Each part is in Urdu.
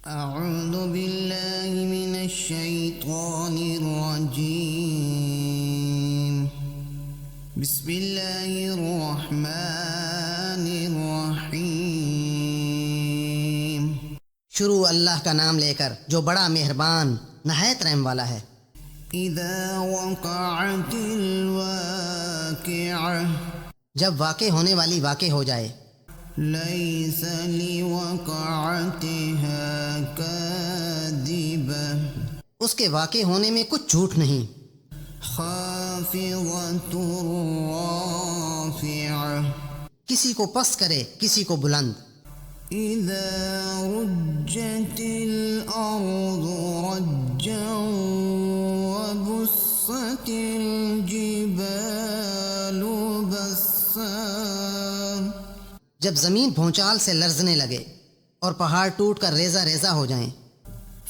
أعوذ بالله من الشيطان الرجيم بسم الله الرحمن الرحيم شروع اللہ کا نام لے کر جو بڑا مہربان نہایت رحم والا ہے۔ إذا وقعت الواقعة جب واقع ہونے والی واقع ہو جائے، ليس لوقعتها كاذبة اس کے واقع ہونے میں کچھ جھوٹ نہیں، خافضة رافعة کسی کو پست کرے کسی کو بلند۔ إذا رجت الأرض رجا وبست الجبال بسا جب زمین بھونچال سے لرزنے لگے اور پہاڑ ٹوٹ کر ریزہ ریزہ ہو جائیں،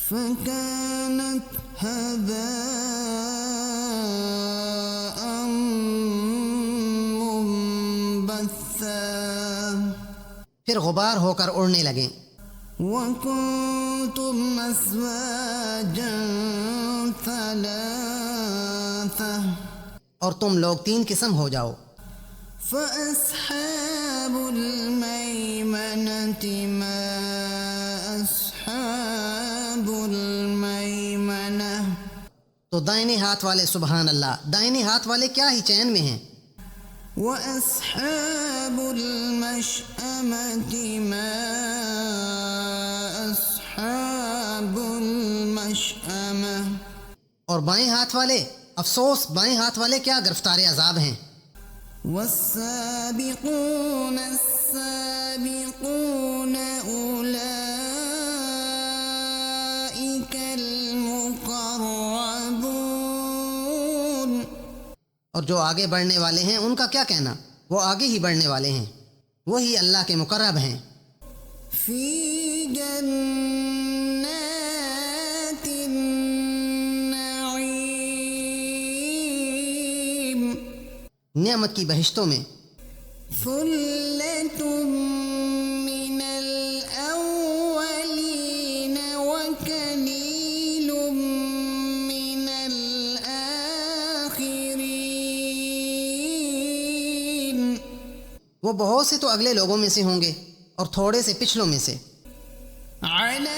فكانت هباء منبثا پھر غبار ہو کر اڑنے لگیں، وكنتم أزواجا ثلاثة اور تم لوگ 3 قسم ہو جاؤ۔ فأصحاب الميمنة ما أصحاب الميمنة تو دائنے ہاتھ والے سبحان اللہ، دائنے ہاتھ والے کیا ہی چین میں ہیں۔ وأصحاب المشأمة ما أصحاب المشأمة اور بائیں ہاتھ والے، افسوس بائیں ہاتھ والے کیا گرفتار عذاب ہیں۔ والسابقون السابقون أولئك المقربون اور جو آگے بڑھنے والے ہیں ان کا کیا کہنا، وہ آگے ہی بڑھنے والے ہیں، وہی اللہ کے مقرب ہیں۔ في جنات النعيم نعمت کی بہشتوں میں، ثلة من الأولين وقليل من الآخرين وہ بہت سے تو اگلے لوگوں میں سے ہوں گے اور تھوڑے سے پچھلوں میں سے، على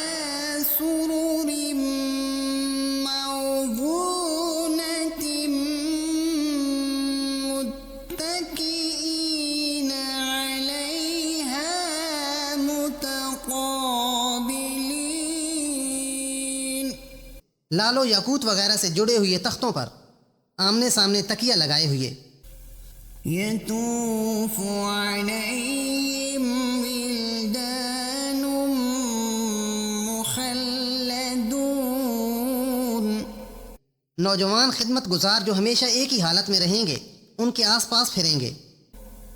سرر موضونة متكئين عليها متقابلين لال و یاقوت وغیرہ سے جڑے ہوئے تختوں پر آمنے سامنے تکیہ لگائے ہوئے، يطوف عليهم ولدان مخلدون نوجوان خدمت گزار جو ہمیشہ ایک ہی حالت میں رہیں گے ان کے آس پاس پھریں گے،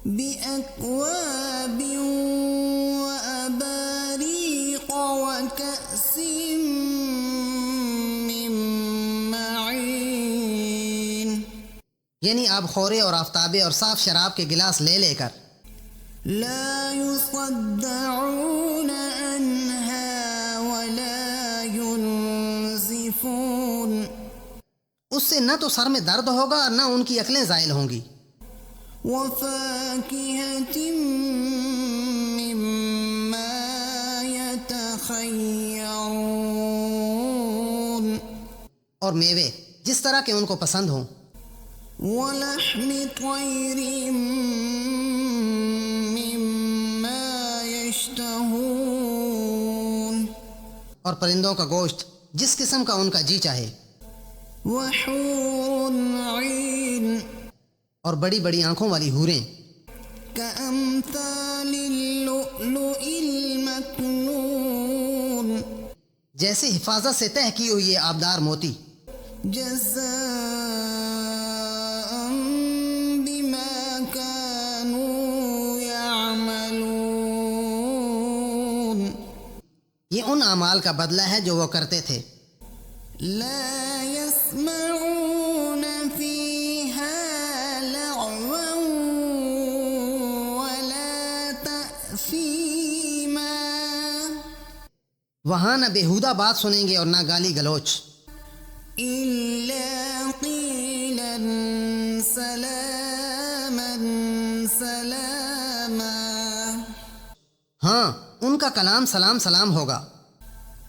بأكواب وأباريق وكأس من معين یعنی آب خورے اور آفتابے اور صاف شراب کے گلاس لے لے کر، لا يصدعون عنها ولا ينزفون اس سے نہ تو سر میں درد ہوگا اور نہ ان کی عقلیں زائل ہوں گی، وفاكهة مما يتخيرون اور میوے جس طرح کے ان کو پسند ہوں، ولحم طير مما يشتهون اور پرندوں کا گوشت جس قسم کا ان کا جی چاہے، وحور عين اور بڑی بڑی آنکھوں والی حوریں كأمثال اللؤلؤ المكنون جیسے حفاظت سے تہ کی ہوئی یہ آبدار موتی، جزاء بما كانوا يعملون یہ ان اعمال کا بدلہ ہے جو وہ کرتے تھے۔ لا يسمعون فيها لغوا ولا تأثيما وہاں نہ بیہودہ بات سنیں گے اور نہ گالی گلوچ، إلا قيلا سلاما سلاما ہاں ان کا کلام سلام سلام ہوگا۔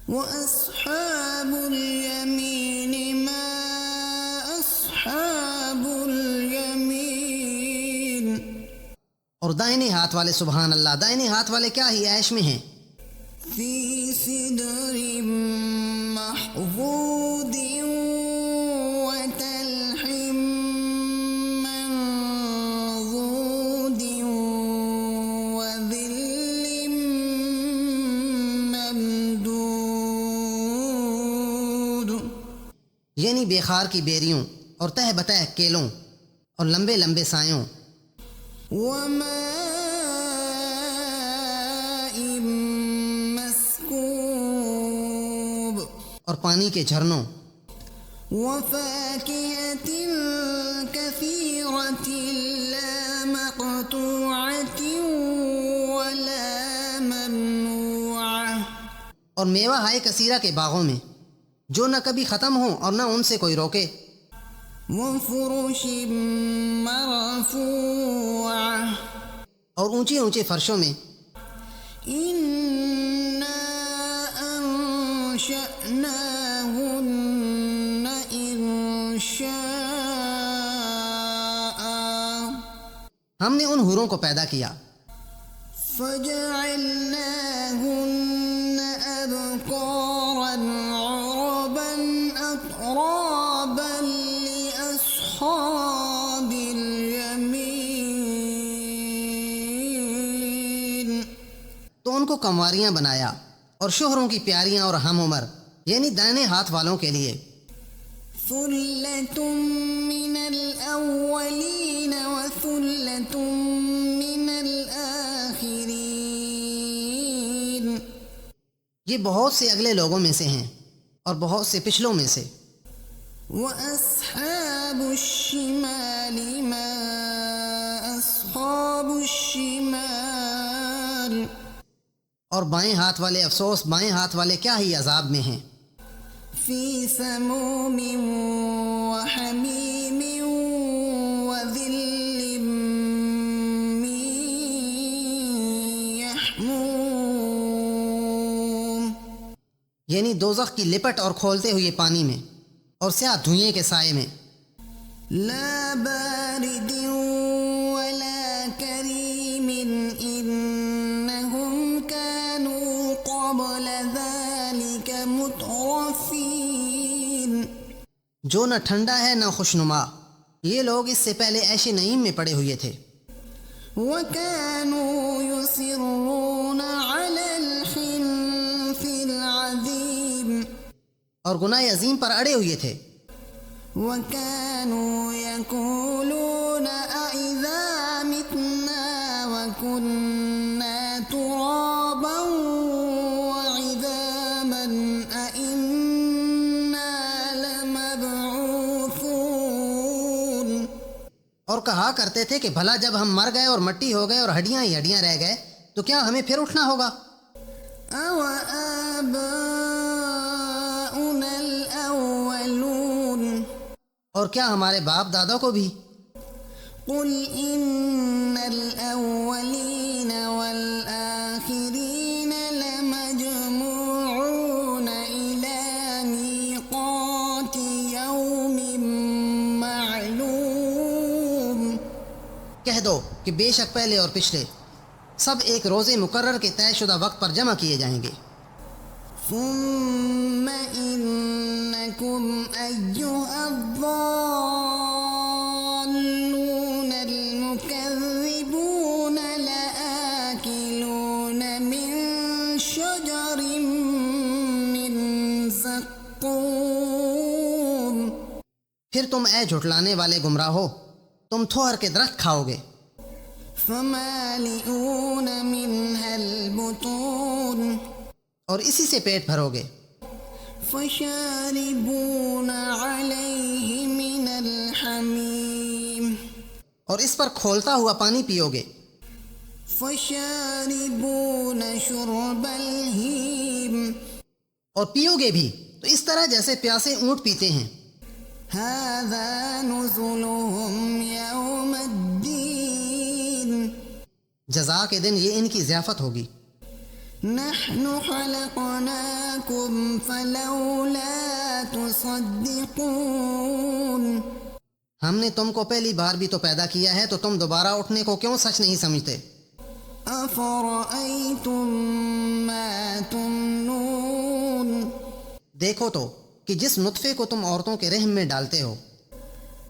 وأصحاب اليمين ما أصحاب اليمين اور دائنے ہاتھ والے، سبحان اللہ، دائنے ہاتھ والے کیا ہی عیش میں ہیں، في سدر محفوظ وتلح منضود وظل ممدود، یعنی بیخار کی بیریوں اور تہ بتہ کیلوں اور لمبے لمبے سایوں، وماء مسكوب اور پانی کے جھرنوں، وفاكهة كثيرة لا مقطوعة ولا ممنوعة، اور میوہ ہائے کثیرہ کے باغوں میں جو نہ کبھی ختم ہوں اور نہ ان سے کوئی روکے، وفرش مرفوعة اور اونچے اونچے فرشوں میں، إنا أنشأناهن إنشاء ہم نے ان حوروں کو پیدا کیا، فجعلناهن أبكارا عربا أترابا لأصحاب اليمين، تو ان کو کنواریاں بنایا اور شوہروں کی پیاریاں اور ہم عمر، یعنی دائنے ہاتھ والوں کے لیے، ثلة من الأولين وثلة من الآخرين، یہ بہت سے اگلے لوگوں میں سے ہیں اور بہت سے پچھلوں میں سے، وأصحاب الشمال ما أصحاب الشمال، اور بائیں ہاتھ والے، افسوس بائیں ہاتھ والے کیا ہی عذاب میں ہیں، في سموم وحميم وظل من يحموم، یعنی دوزخ کی لپٹ اور کھولتے ہوئے پانی میں اور سیاہ دھوئیں کے سائے میں، لا بارد ولا كريم إنهم كانوا قبل ذلك مترفين، جو نہ ٹھنڈا ہے نہ خوشنما، یہ لوگ اس سے پہلے عیش نعیم میں پڑے ہوئے تھے، وكانوا يصرون على الحنث العظيم، اور گناہ عظیم پر اڑے ہوئے تھے، وكانوا يقولون أإذا متنا وكنا ترابا وعظاما أإنا لمبعوثون، اور کہا کرتے تھے کہ بھلا جب ہم مر گئے اور مٹی ہو گئے اور ہڈیاں ہی ہڈیاں رہ گئے تو کیا ہمیں پھر اٹھنا ہوگا، أوآباؤنا الأولون، اور کیا ہمارے باپ دادا کو بھی، قل إن الأولين والآخرين لمجموعون إلى ميقات يوم معلوم، کہہ دو کہ بے شک پہلے اور پچھلے سب ایک روزے مقرر کے طے شدہ وقت پر جمع کیے جائیں گے، ثم إنكم أيها الضالون المكذبون لآكلون من شجر من زقوم، پھر تم اے جھٹلانے والے گمراہ ہو، تم تھوہر کے درخت کھاؤ گے، فمالئون منها البطون، اور اسی سے پیٹ بھرو گے، فشاربون عليه من الحميم، اور اس پر کھولتا ہوا پانی پیو گے، فشاربون شرب الهيم، اور پیو گے بھی تو اس طرح جیسے پیاسے اونٹ پیتے ہیں۔ هذا نزلهم يوم الدين جزا کے دن یہ ان کی ضیافت ہوگی۔ نحن خلقناكم فلولا تصدقون ہم نے تم کو پہلی بار بھی تو پیدا کیا ہے تو تم دوبارہ اٹھنے کو کیوں سچ نہیں سمجھتے؟ أفرأيتم ما تمنون دیکھو تو کہ جس نطفے کو تم عورتوں کے رحم میں ڈالتے ہو،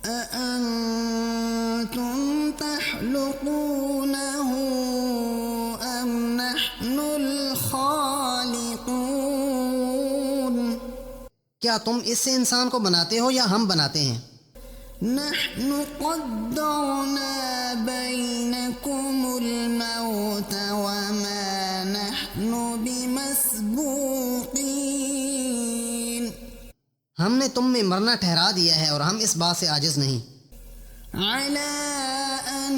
أأنتم تخلقونه أم نحن الخالقون کیا تم اس سے انسان کو بناتے ہو یا ہم بناتے ہیں؟ نحن قدرنا بينكم الموت وما نحن بمسبوقين ہم نے تم میں مرنا ٹھہرا دیا ہے اور ہم اس بات سے عاجز نہیں، على أن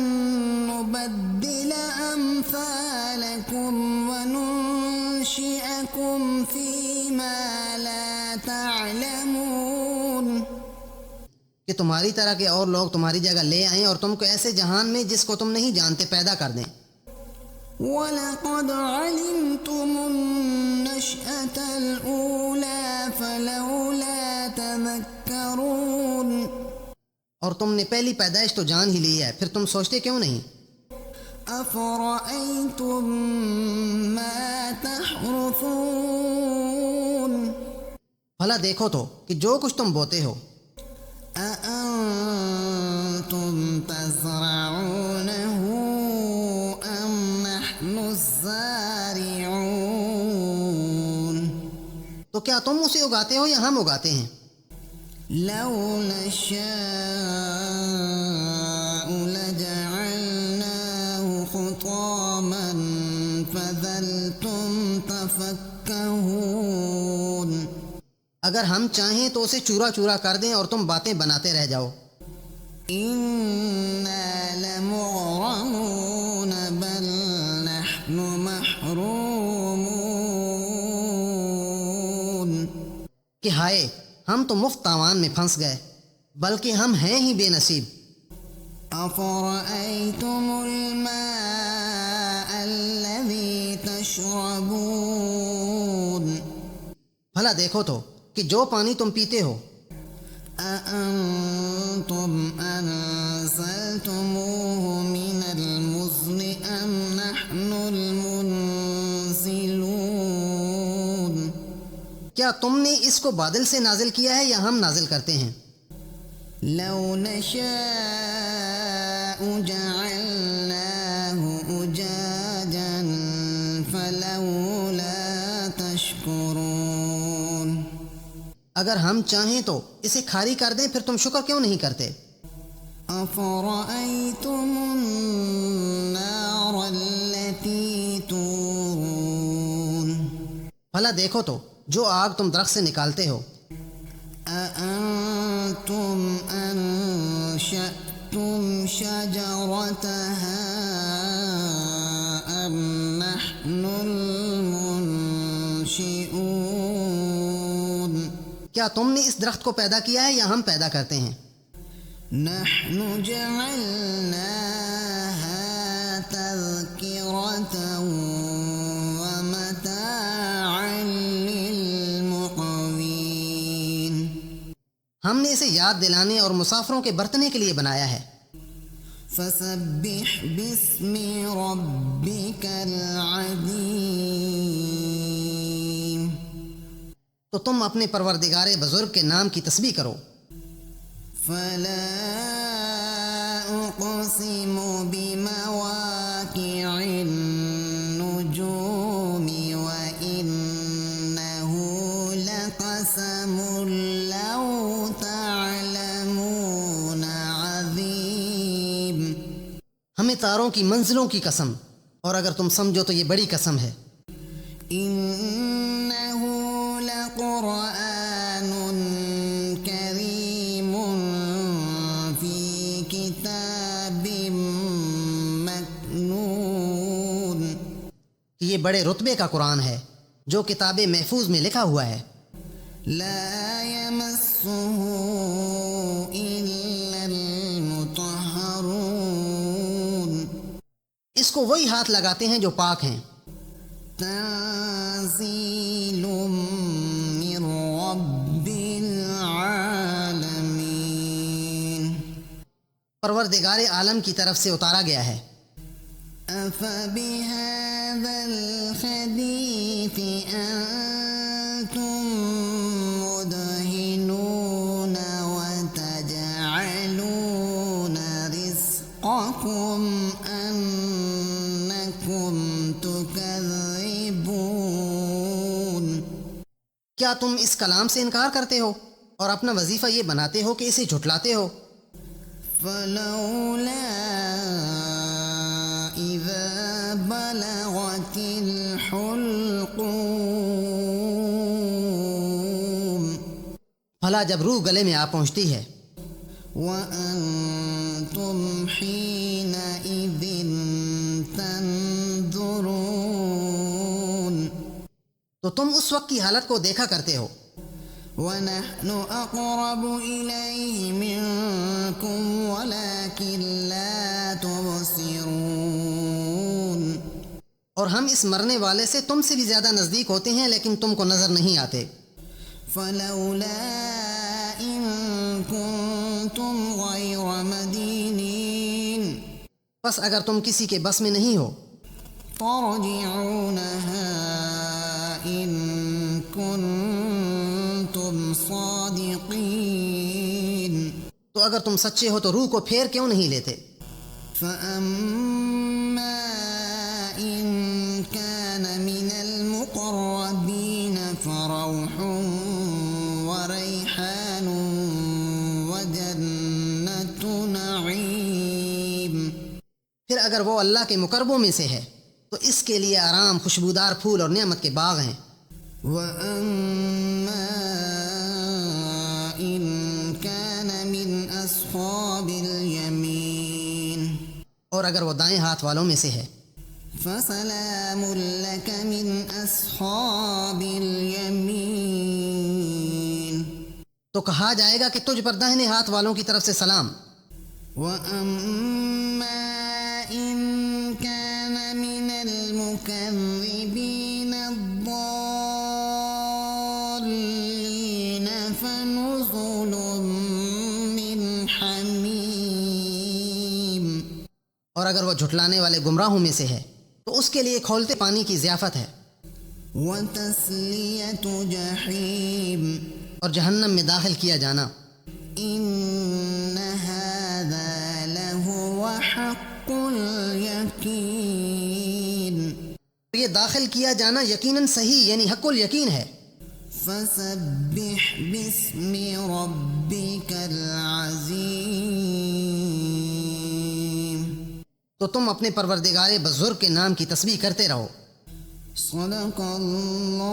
نبدل أمثالكم وننشئكم فيما لا تعلمون کہ تمہاری طرح کے اور لوگ تمہاری جگہ لے آئیں اور تم کو ایسے جہان میں جس کو تم نہیں جانتے پیدا کر دیں۔ وَلَقَدْ عَلِمْتُمُ النَّشْأَةَ الْأُولَى فَلَوْلَا تَذَكَّرُونَ اور تم نے پہلی پیدائش تو جان ہی لی ہے، پھر تم سوچتے کیوں نہیں؟ أَفَرَأَيْتُم مَّا تَحْرُثُونَ بھلا دیکھو تو کہ جو کچھ تم بوتے ہو، أَأَنتُمْ تَزْرَعُونَهُ أَمْ نَحْنُ الزَّارِعُونَ تو کیا تم اسے اگاتے ہو یا ہم اگاتے ہیں؟ لَوْ نَشَاءُ لَجَعَلْنَاهُ حُطَامًا فَظَلْتُمْ تَفَكَّهُونَ اگر ہم چاہیں تو اسے چورا چورا کر دیں اور تم باتیں بناتے رہ جاؤ۔ إِنَّا لَمُغْرَمُونَ بَلْ نَحْنُ مَحْرُومُونَ کہ ہائے ہم تو مفت تاوان میں پھنس گئے، بلکہ ہم ہیں ہی بے نصیب۔ أَفَرَأَيْتُمُ الْمَاءَ الَّذِي تَشْرَبُونَ بھلا دیکھو تو کہ جو پانی تم پیتے ہو، أَأَنتُمْ أَنزَلْتُمُوهُ مِنَ الْمُزْنِ أَمْ نَحْنُ الْمُنزِلُونَ کیا تم نے اس کو بادل سے نازل کیا ہے یا ہم نازل کرتے ہیں؟ لَوْ نَشَاءُ جَعَلْنَاهُ أُجَاجًا فَلَوْلَا تَشْكُرُونَ اگر ہم چاہیں تو اسے کھاری کر دیں، پھر تم شکر کیوں نہیں کرتے؟ أَفَرَأَيْتُمُ النَّارَ الَّتِي تُورُونَ بھلا دیکھو تو جو آگ تم درخت سے نکالتے ہو، أَأَنتُمْ أَنشَأْتُمْ شَجَرَتَهَا أَمْ نَحْنُ الْمُنشِئُونَ کیا تم نے اس درخت کو پیدا کیا ہے یا ہم پیدا کرتے ہیں؟ نحن جعلناها تذكرة ومتاعا للمقوين ہم نے اسے یاد دلانے اور مسافروں کے برتنے کے لیے بنایا ہے۔ فسبح باسم ربك العظيم تو تم اپنے پروردگار بزرگ کے نام کی تسبیح کرو۔ فلا أقسم بمواقع النجوم وإنه لقسم لو تعلمون عظيم ہمیں تاروں کی منزلوں کی قسم، اور اگر تم سمجھو تو یہ بڑی قسم ہے۔ إنه لقرآن كريم في كتاب مكنون کہ یہ بڑے رتبے کا قرآن ہے جو کتاب محفوظ میں لکھا ہوا ہے. لا يمسه إلا المطهرون اس کو وہی ہاتھ لگاتے ہیں جو پاک ہیں. تنزيل من رب العالمين پروردگار عالم کی طرف سے اتارا گیا ہے. أفبهذا الحديث أنتم مدهنون وتجعلون رزقكم أنكم تكذبون کیا تم اس کلام سے انکار کرتے ہو اور اپنا وظیفہ یہ بناتے ہو کہ اسے جھٹلاتے ہو؟ فلولا إذا بلغت الحلقوم بھلا جب روح گلے میں آ پہنچتی ہے. وأنتم حينئذ تنظرون تو تم اس وقت کی حالت کو دیکھا کرتے ہو. ونحن أقرب إليه منكم ولكن لا تبصرون اور ہم اس مرنے والے سے تم سے بھی زیادہ نزدیک ہوتے ہیں لیکن تم کو نظر نہیں آتے. فلولا إن كنتم غير مدينين بس اگر تم کسی کے بس میں نہیں ہو ترجعونها إن كنتم صادقين تو اگر تم سچے ہو تو روح کو پھیر کیوں نہیں لیتے؟ فأما إن كان من المقربين فروح وريحان وجنة نعيم پھر اگر وہ اللہ کے مقربوں میں سے ہے تو اس کے لیے آرام، خوشبودار پھول اور نعمت کے باغ ہیں. وأما إن كان من أصحاب اليمين اور اگر وہ دائیں ہاتھ والوں میں سے ہے فسلام لك من أصحاب اليمين تو کہا جائے گا کہ تجھ پر داہنے ہاتھ والوں کی طرف سے سلام. وأما إن كان من المكذبين الضالين فنزل من حميم اور اگر وہ جھٹلانے والے گمراہوں میں سے ہے تو اس کے لیے کھولتے پانی کی ضیافت ہے. وتسلية جحيم اور جہنم میں داخل کیا جانا. إن هذا لهو حق اليقين یہ داخل کیا جانا یقیناً صحیح یعنی حق الیقین ہے. فسبح باسم ربك العظيم تو تم اپنے پروردگار بزرگ کے نام کی تسبیح کرتے رہو. صدق اللہ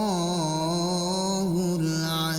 العظیم.